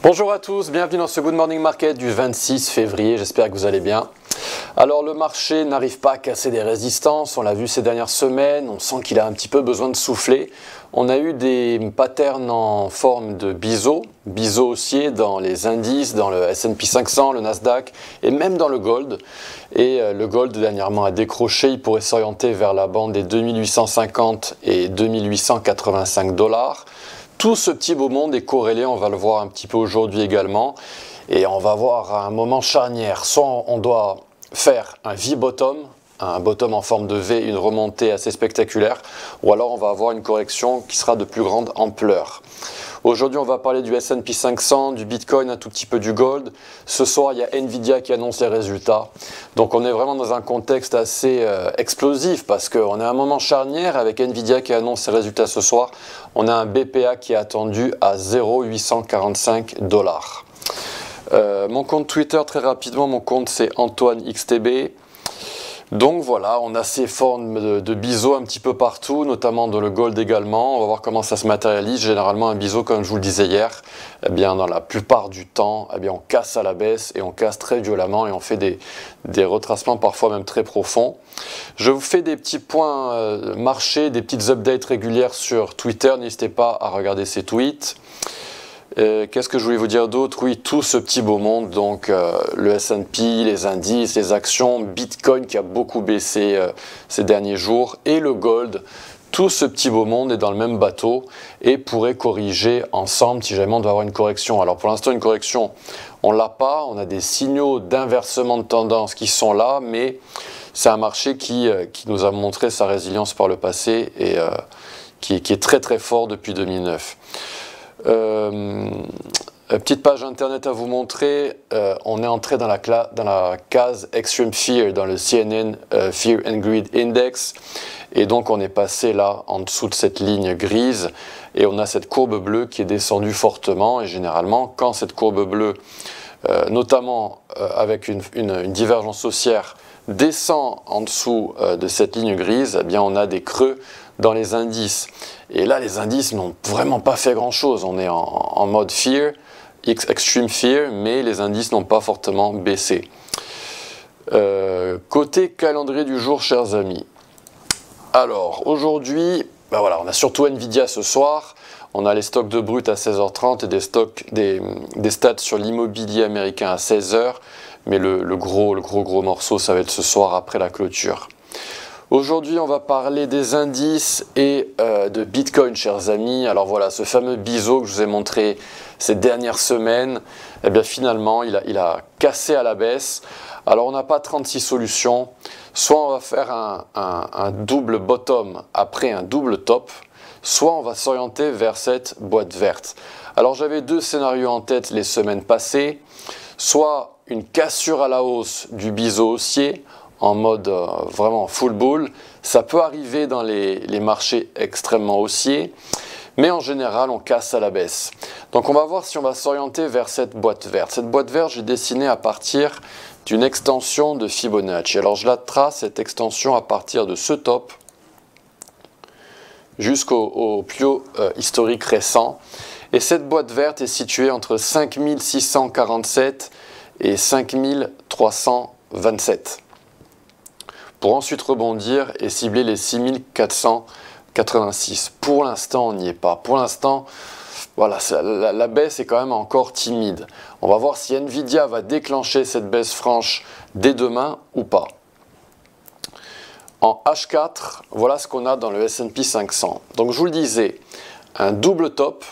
Bonjour à tous, bienvenue dans ce Good Morning Market du 26 février, j'espère que vous allez bien. Alors le marché n'arrive pas à casser des résistances, on l'a vu ces dernières semaines, on sent qu'il a un petit peu besoin de souffler. On a eu des patterns en forme de biseau haussier dans les indices, dans le S&P 500, le Nasdaq et même dans le gold. Et le gold dernièrement a décroché, il pourrait s'orienter vers la bande des 2850 et 2885 $. Tout ce petit beau monde est corrélé, on va le voir un petit peu aujourd'hui également. Et on va voir un moment charnière. Soit on doit faire un V-bottom, un bottom en forme de V, une remontée assez spectaculaire, ou alors on va avoir une correction qui sera de plus grande ampleur. Aujourd'hui, on va parler du S&P 500, du Bitcoin, un tout petit peu du gold. Ce soir, il y a Nvidia qui annonce les résultats. Donc on est vraiment dans un contexte assez explosif parce qu'on est à un moment charnière avec Nvidia qui annonce ses résultats ce soir. On a un BPA qui est attendu à 0,845 $. Mon compte Twitter, très rapidement, mon compte c'est AntoineXTB. Donc voilà, on a ces formes de biseau un petit peu partout, notamment dans le gold également. On va voir comment ça se matérialise. Généralement, un biseau, comme je vous le disais hier, eh bien, dans la plupart du temps, eh bien, on casse à la baisse et on casse très violemment et on fait des retracements parfois même très profonds. Je vous fais des petits points marché, des petites updates régulières sur Twitter. N'hésitez pas à regarder ces tweets. Qu'est-ce que je voulais vous dire d'autre? Oui, tout ce petit beau monde, donc le S&P, les indices, les actions, Bitcoin qui a beaucoup baissé ces derniers jours et le gold, tout ce petit beau monde est dans le même bateau et pourrait corriger ensemble si jamais on doit avoir une correction. Alors pour l'instant, une correction, on ne l'a pas, on a des signaux d'inversement de tendance qui sont là, mais c'est un marché qui nous a montré sa résilience par le passé et qui est très très fort depuis 2009. Petite page internet à vous montrer, on est entré dans la case Extreme Fear dans le CNN Fear and Greed Index et donc on est passé là en dessous de cette ligne grise et on a cette courbe bleue qui est descendue fortement et généralement quand cette courbe bleue, notamment avec une divergence haussière, descend en dessous de cette ligne grise, eh bien on a des creux dans les indices. Et là, les indices n'ont vraiment pas fait grand-chose. On est en mode fear, extreme fear, mais les indices n'ont pas fortement baissé. Côté calendrier du jour, chers amis. Alors, aujourd'hui, ben voilà, on a surtout Nvidia ce soir. On a les stocks de brut à 16h30 et des stats sur l'immobilier américain à 16h. Mais le gros morceau, ça va être ce soir après la clôture. Aujourd'hui, on va parler des indices et de Bitcoin, chers amis. Alors voilà, ce fameux biseau que je vous ai montré ces dernières semaines, eh bien finalement, il a cassé à la baisse. Alors on n'a pas 36 solutions. Soit on va faire un double bottom après un double top, soit on va s'orienter vers cette boîte verte. Alors j'avais deux scénarios en tête les semaines passées. Soit une cassure à la hausse du biseau haussier, en mode vraiment full bull. Ça peut arriver dans les marchés extrêmement haussiers, mais en général, on casse à la baisse. Donc on va voir si on va s'orienter vers cette boîte verte. Cette boîte verte, j'ai dessiné à partir d'une extension de Fibonacci. Alors je la trace, cette extension, à partir de ce top jusqu'au plus haut historique récent. Et cette boîte verte est située entre 5647 et 5327. Pour ensuite rebondir et cibler les 6486. Pour l'instant, on n'y est pas. Pour l'instant, voilà, la baisse est quand même encore timide. On va voir si Nvidia va déclencher cette baisse franche dès demain ou pas. En H4, voilà ce qu'on a dans le S&P 500. Donc je vous le disais, un double top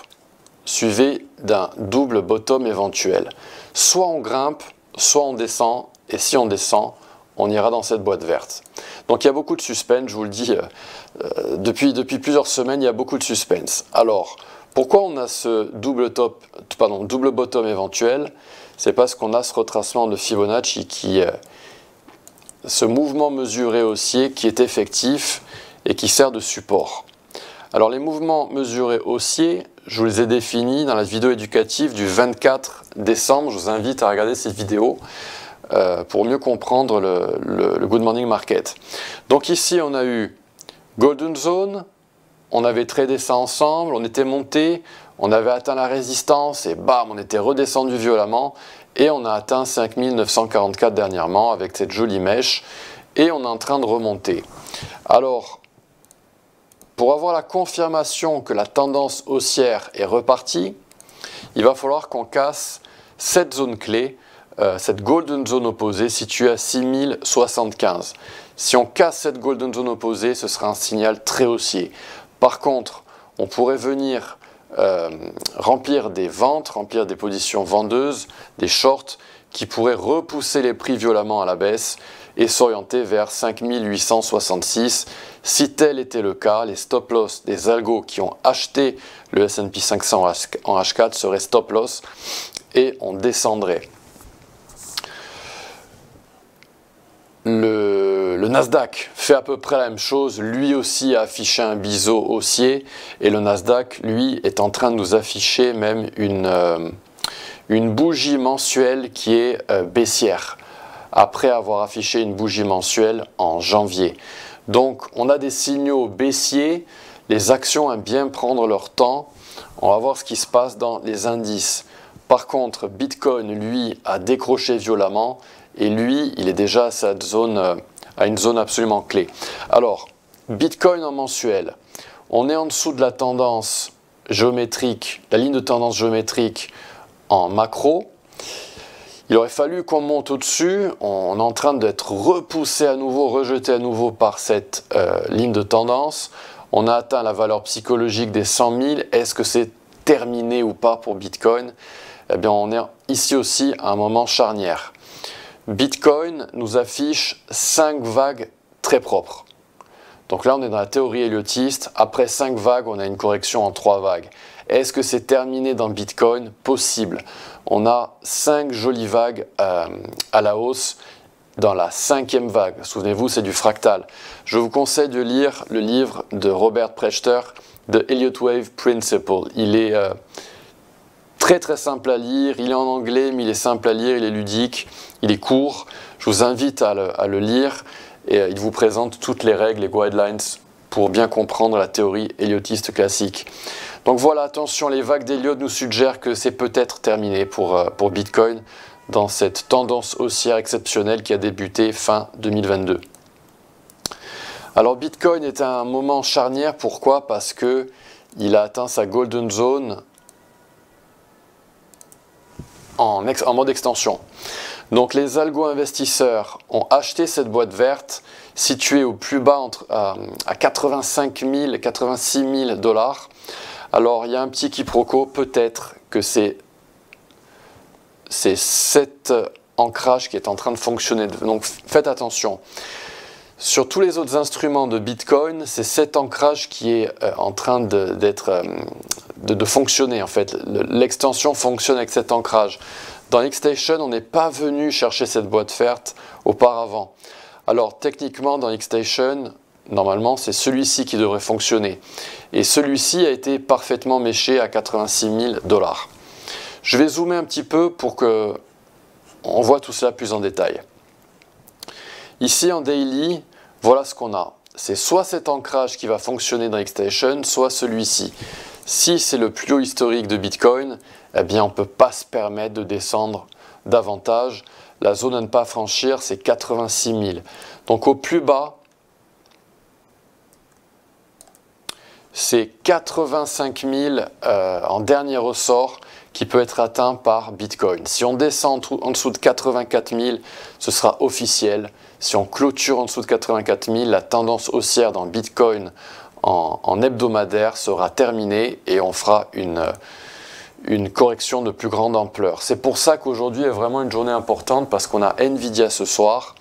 suivi d'un double bottom éventuel. Soit on grimpe, soit on descend, et si on descend, on ira dans cette boîte verte. Donc il y a beaucoup de suspense, je vous le dis, depuis plusieurs semaines, il y a beaucoup de suspense. Alors, pourquoi on a ce double bottom éventuel? C'est parce qu'on a ce retracement de Fibonacci ce mouvement mesuré haussier qui est effectif et qui sert de support. Alors les mouvements mesurés haussiers, je vous les ai définis dans la vidéo éducative du 24 décembre. Je vous invite à regarder cette vidéo pour mieux comprendre le Good Morning Market. Donc ici, on a eu Golden Zone, on avait tradé ça ensemble, on était monté, On avait atteint la résistance et bam, on était redescendu violemment et on a atteint 5944 dernièrement avec cette jolie mèche et on est en train de remonter. Alors, pour avoir la confirmation que la tendance haussière est repartie, il va falloir qu'on casse cette zone clé, cette golden zone opposée située à 6075. Si on casse cette golden zone opposée, ce sera un signal très haussier. Par contre, on pourrait venir remplir des ventes, remplir des positions vendeuses, des shorts qui pourraient repousser les prix violemment à la baisse et s'orienter vers 5866. Si tel était le cas, les stop loss des algos qui ont acheté le S&P 500 en H4 seraient stop loss et on descendrait. Le Nasdaq fait à peu près la même chose, lui aussi a affiché un biseau haussier et le Nasdaq, lui, est en train de nous afficher même une bougie mensuelle qui est baissière, après avoir affiché une bougie mensuelle en janvier. Donc on a des signaux baissiers, les actions aiment bien prendre leur temps, on va voir ce qui se passe dans les indices. Par contre, Bitcoin, lui, a décroché violemment et lui, il est déjà à une zone absolument clé. Alors, Bitcoin en mensuel, on est en dessous de la tendance géométrique, la ligne de tendance géométrique en macro. Il aurait fallu qu'on monte au-dessus, on est en train d'être repoussé à nouveau, rejeté à nouveau par cette ligne de tendance. On a atteint la valeur psychologique des 100 000. Est-ce que c'est terminé ou pas pour Bitcoin? Eh bien, on est ici aussi à un moment charnière. Bitcoin nous affiche 5 vagues très propres. Donc là, on est dans la théorie héliotiste. Après 5 vagues, on a une correction en 3 vagues. Est-ce que c'est terminé dans Bitcoin? Possible. On a 5 jolies vagues à la hausse dans la 5e vague. Souvenez-vous, c'est du fractal. Je vous conseille de lire le livre de Robert Prechter, The Elliott Wave Principle. Il est très simple à lire, il est en anglais, mais il est simple à lire, il est ludique, il est court. Je vous invite à le lire et il vous présente toutes les règles, les guidelines pour bien comprendre la théorie héliotiste classique. Donc voilà, attention, les vagues d'Elliott nous suggèrent que c'est peut-être terminé pour Bitcoin dans cette tendance haussière exceptionnelle qui a débuté fin 2022. Alors Bitcoin est à un moment charnière, pourquoi? Parce qu'il a atteint sa golden zone en mode extension. Donc les algo-investisseurs ont acheté cette boîte verte située au plus bas à 85 000, 86 000 $. Alors il y a un petit quiproquo, peut-être que c'est cet ancrage qui est en train de fonctionner. Donc faites attention. Sur tous les autres instruments de Bitcoin, c'est cet ancrage qui est en train de fonctionner en fait. L'extension fonctionne avec cet ancrage. Dans Xstation, on n'est pas venu chercher cette boîte verte auparavant. Alors techniquement, dans Xstation, normalement, c'est celui-ci qui devrait fonctionner. Et celui-ci a été parfaitement méché à 86 000 $. Je vais zoomer un petit peu pour qu'on voit tout cela plus en détail. Ici en daily, voilà ce qu'on a. C'est soit cet ancrage qui va fonctionner dans Xstation, soit celui-ci. Si c'est le plus haut historique de Bitcoin, eh bien on ne peut pas se permettre de descendre davantage. La zone à ne pas franchir, c'est 86 000. Donc au plus bas, c'est 85 000 en dernier ressort qui peut être atteint par Bitcoin. Si on descend en dessous de 84 000, ce sera officiel. Si on clôture en dessous de 84 000, la tendance haussière dans Bitcoin en hebdomadaire sera terminée et on fera une correction de plus grande ampleur. C'est pour ça qu'aujourd'hui est vraiment une journée importante parce qu'on a Nvidia ce soir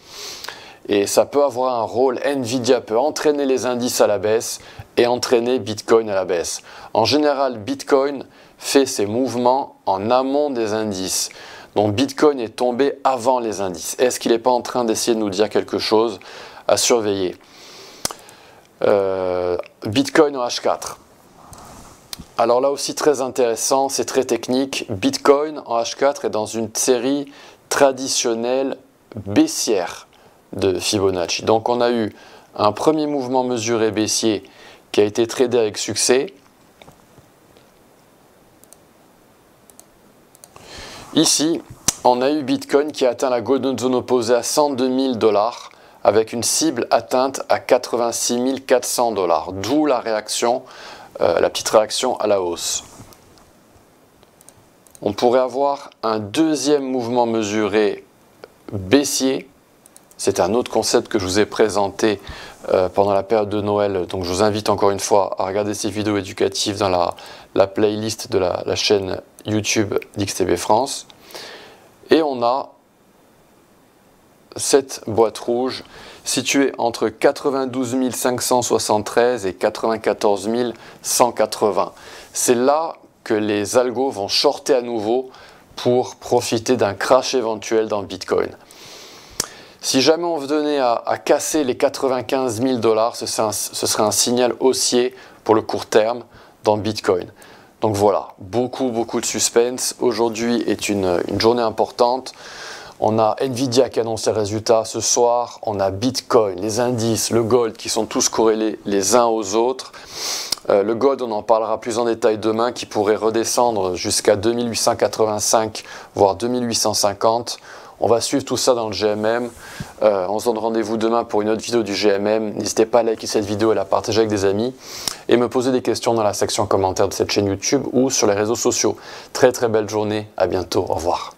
et ça peut avoir un rôle. Nvidia peut entraîner les indices à la baisse et entraîner Bitcoin à la baisse. En général, Bitcoin fait ses mouvements en amont des indices. Donc Bitcoin est tombé avant les indices. Est-ce qu'il n'est pas en train d'essayer de nous dire quelque chose à surveiller? Bitcoin en H4. Alors là aussi très intéressant, c'est très technique. Bitcoin en H4 est dans une série traditionnelle baissière de Fibonacci. Donc on a eu un premier mouvement mesuré baissier qui a été tradé avec succès. Ici, on a eu Bitcoin qui a atteint la Golden Zone opposée à 102 000 $, avec une cible atteinte à 86 400 $, d'où la réaction, la petite réaction à la hausse. On pourrait avoir un deuxième mouvement mesuré baissier. C'est un autre concept que je vous ai présenté pendant la période de Noël. Donc je vous invite encore une fois à regarder ces vidéos éducatives dans la playlist de la chaîne YouTube d'XTB France. Et on a cette boîte rouge située entre 92 573 et 94 180. C'est là que les algos vont shorter à nouveau pour profiter d'un crash éventuel dans Bitcoin. Si jamais on venait à casser les 95 000 $, ce serait un signal haussier pour le court terme dans Bitcoin. Donc voilà, beaucoup de suspense. Aujourd'hui est une journée importante. On a Nvidia qui annonce ses résultats ce soir. On a Bitcoin, les indices, le gold qui sont tous corrélés les uns aux autres. Le gold, on en parlera plus en détail demain, qui pourrait redescendre jusqu'à 2885 voire 2850. On va suivre tout ça dans le GMM. On se donne rendez-vous demain pour une autre vidéo du GMM. N'hésitez pas à liker cette vidéo et à la partager avec des amis. Et me poser des questions dans la section commentaires de cette chaîne YouTube ou sur les réseaux sociaux. Très belle journée. À bientôt. Au revoir.